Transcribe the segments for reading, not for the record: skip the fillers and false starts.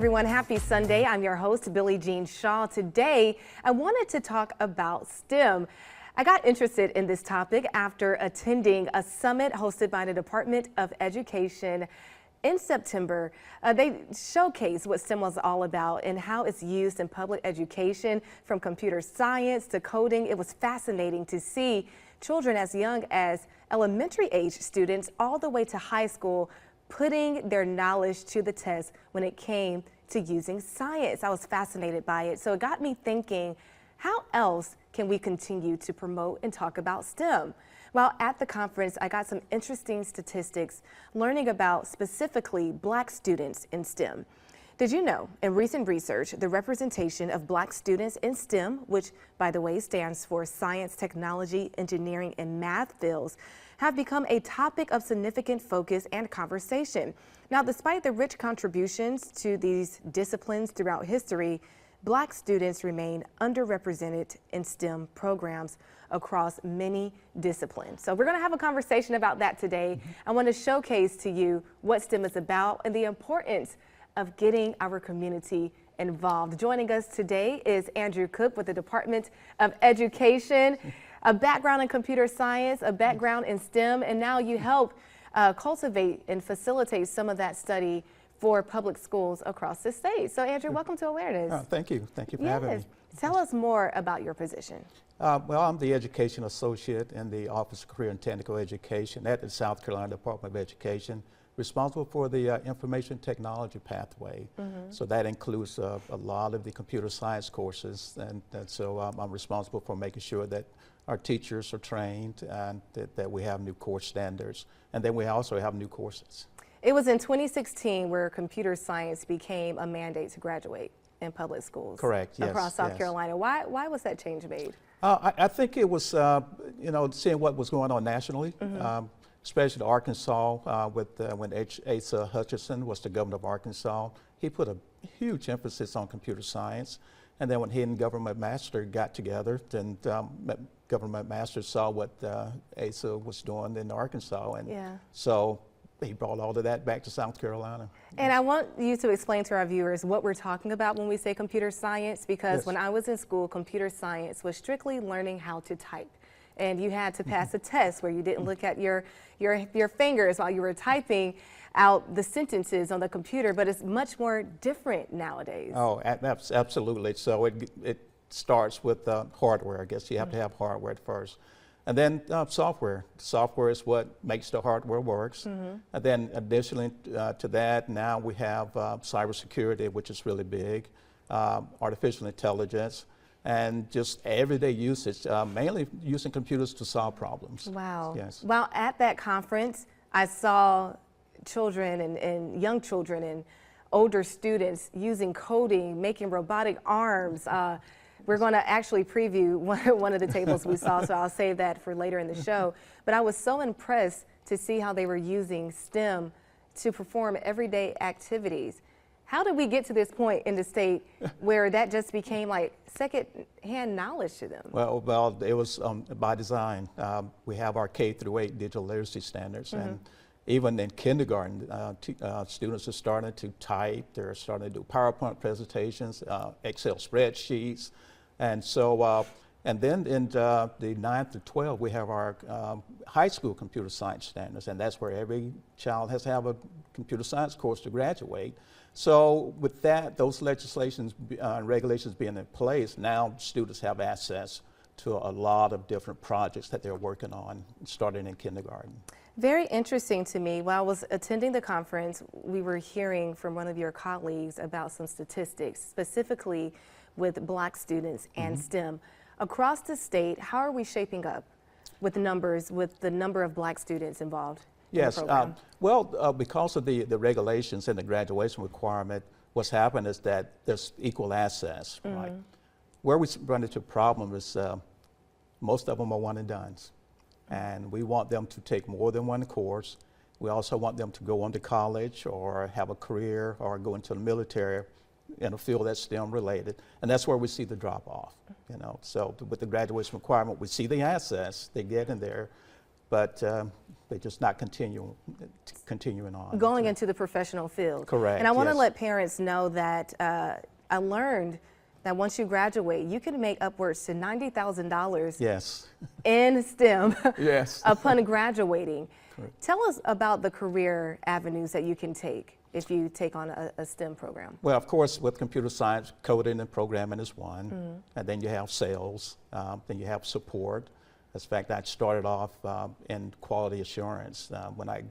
Everyone, happy Sunday. I'm your host, Billie Jean Shaw. Today, I wanted to talk about STEM. I got interested in this topic after attending a summit hosted by the Department of Education in September. They showcased what STEM was all about and how it's used in public education, from computer science to coding. It was fascinating to see children as young as elementary age students all the way to high school putting their knowledge to the test when it came to using science. I was fascinated by it. So it got me thinking, how else can we continue to promote and talk about STEM? While at the conference, I got some interesting statistics learning about specifically Black students in STEM. Did you know, in recent research, the representation of Black students in STEM, which by the way stands for science, technology, engineering, and math fields, have become a topic of significant focus and conversation. Now, despite the rich contributions to these disciplines throughout history, Black students remain underrepresented in STEM programs across many disciplines. So we're going to have a conversation about that today. I want to showcase to you what STEM is about and the importance of getting our community involved. Joining us today is Andrew Cook with the Department of Education, a background in computer science, a background in STEM, and now you help cultivate and facilitate some of that study for public schools across the state. So Andrew, welcome to Awareness. Thank you. Thank you for having me. Tell us more about your position. Well, I'm the Education Associate in the Office of Career and Technical Education at the South Carolina Department of Education, responsible for the information technology pathway. So that includes a lot of the computer science courses, and so I'm responsible for making sure that our teachers are trained and that we have new course standards, and then we also have new courses. It was in 2016 where computer science became a mandate to graduate in public schools. Correct, yes. Across South Carolina. Why was that change made? I think it was, seeing what was going on nationally, especially Arkansas when Asa Hutchinson was the governor of Arkansas. He put a huge emphasis on computer science. And then when he and Government Master got together, then Government Master saw what Asa was doing in Arkansas. And so he brought all of that back to South Carolina. And I want you to explain to our viewers what we're talking about when we say computer science, because when I was in school, computer science was strictly learning how to type. And you had to pass a test where you didn't look at your fingers while you were typing out the sentences on the computer, but it's much more different nowadays. Oh, absolutely. So it starts with hardware. I guess you have to have hardware first. And then software. Software is what makes the hardware works. And then additionally to that, now we have cybersecurity, which is really big, artificial intelligence, and just everyday usage, mainly using computers to solve problems. Wow. Yes. Well, at that conference, I saw children and young children and older students using coding, making robotic arms. We're going to actually preview one of the tables we saw, so I'll save that for later in the show. But I was so impressed to see how they were using STEM to perform everyday activities. How did we get to this point in the state where that just became like second-hand knowledge to them? Well, it was by design. We have our K-8 digital literacy standards, and even in kindergarten, students are starting to type. They're starting to do PowerPoint presentations, Excel spreadsheets, and so. And then in the 9th to 12th, we have our high school computer science standards, and that's where every child has to have a computer science course to graduate. So with that, those legislations and regulations being in place, now students have access to a lot of different projects that they're working on, starting in kindergarten. Very interesting to me. While I was attending the conference, we were hearing from one of your colleagues about some statistics, specifically with Black students and STEM. Across the state, how are we shaping up with the numbers, with the number of Black students involved? Yes, because of the regulations and the graduation requirement, what's happened is that there's equal access, right? Where we run into a problem is most of them are one and dones. And we want them to take more than one course. We also want them to go on to college or have a career or go into the military in a field that's STEM related. And that's where we see the drop off, So with the graduation requirement, we see the access they get in there. but they're just not continuing on. Going into the professional field. Correct. And I want to yes. let parents know that I learned that once you graduate, you can make upwards to $90,000 Yes. in STEM Yes. upon graduating. Correct. Tell us about the career avenues that you can take if you take on a STEM program. Well, of course, with computer science, coding and programming is one, and then you have sales, then you have support. As a fact, I started off in quality assurance when I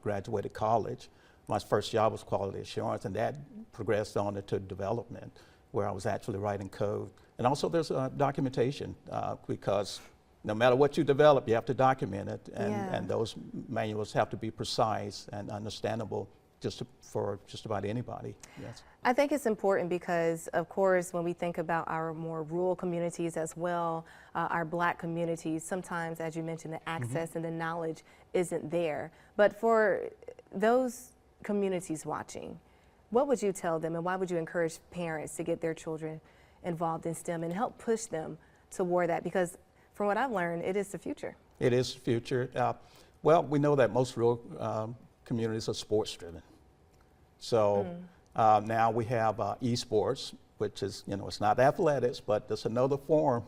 graduated college. My first job was quality assurance, and that progressed on into development, where I was actually writing code. And also there's documentation, because no matter what you develop, you have to document it, and those manuals have to be precise and understandable for just about anybody. Yes. I think it's important because, of course, when we think about our more rural communities as well, our Black communities, sometimes, as you mentioned, the access and the knowledge isn't there. But for those communities watching, what would you tell them, and why would you encourage parents to get their children involved in STEM and help push them toward that? Because from what I've learned, it is the future. It is the future. Well, we know that most rural communities are sports driven. So now we have esports, which is, it's not athletics, but it's another form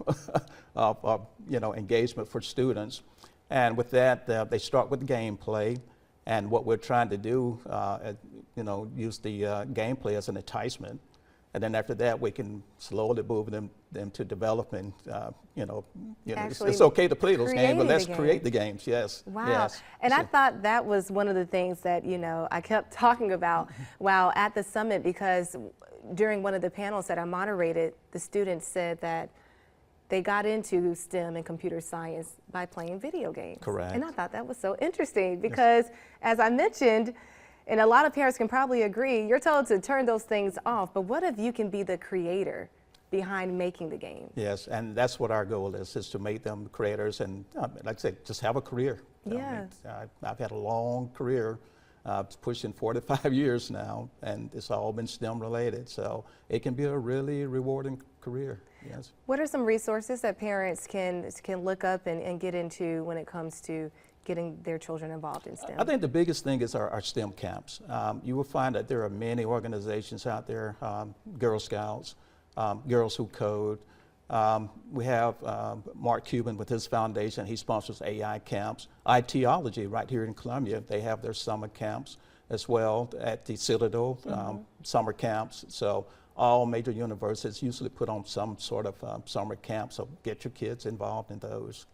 of engagement for students. And with that, they start with gameplay. And what we're trying to do, use the gameplay as an enticement. And then after that, we can slowly move them to development. It's okay to play those games, but let's create the games. Yes. Wow. Yes. And I thought that was one of the things that I kept talking about while at the summit, because during one of the panels that I moderated, the students said that they got into STEM and computer science by playing video games. Correct. And I thought that was so interesting because, as I mentioned, and a lot of parents can probably agree, you're told to turn those things off, but what if you can be the creator behind making the game? Yes, and that's what our goal is to make them creators and, like I said, just have a career. Yeah. I've had a long career, pushing 45 years now, and it's all been STEM related, so it can be a really rewarding career, yes. What are some resources that parents can look up and get into when it comes to getting their children involved in STEM? I think the biggest thing is our STEM camps. You will find that there are many organizations out there, Girl Scouts, Girls Who Code. We have Mark Cuban with his foundation. He sponsors AI camps. ITology right here in Columbia, they have their summer camps as well at the Citadel, summer camps. So all major universities usually put on some sort of summer camp, so get your kids involved in those.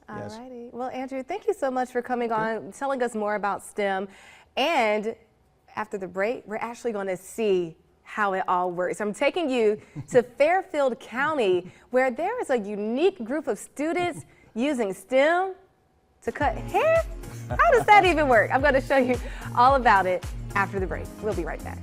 All Yes. righty. Well, Andrew, thank you so much for coming on, telling us more about STEM. And after the break, we're actually going to see how it all works. I'm taking you to Fairfield County, where there is a unique group of students using STEM to cut hair. How does that even work? I'm going to show you all about it after the break. We'll be right back.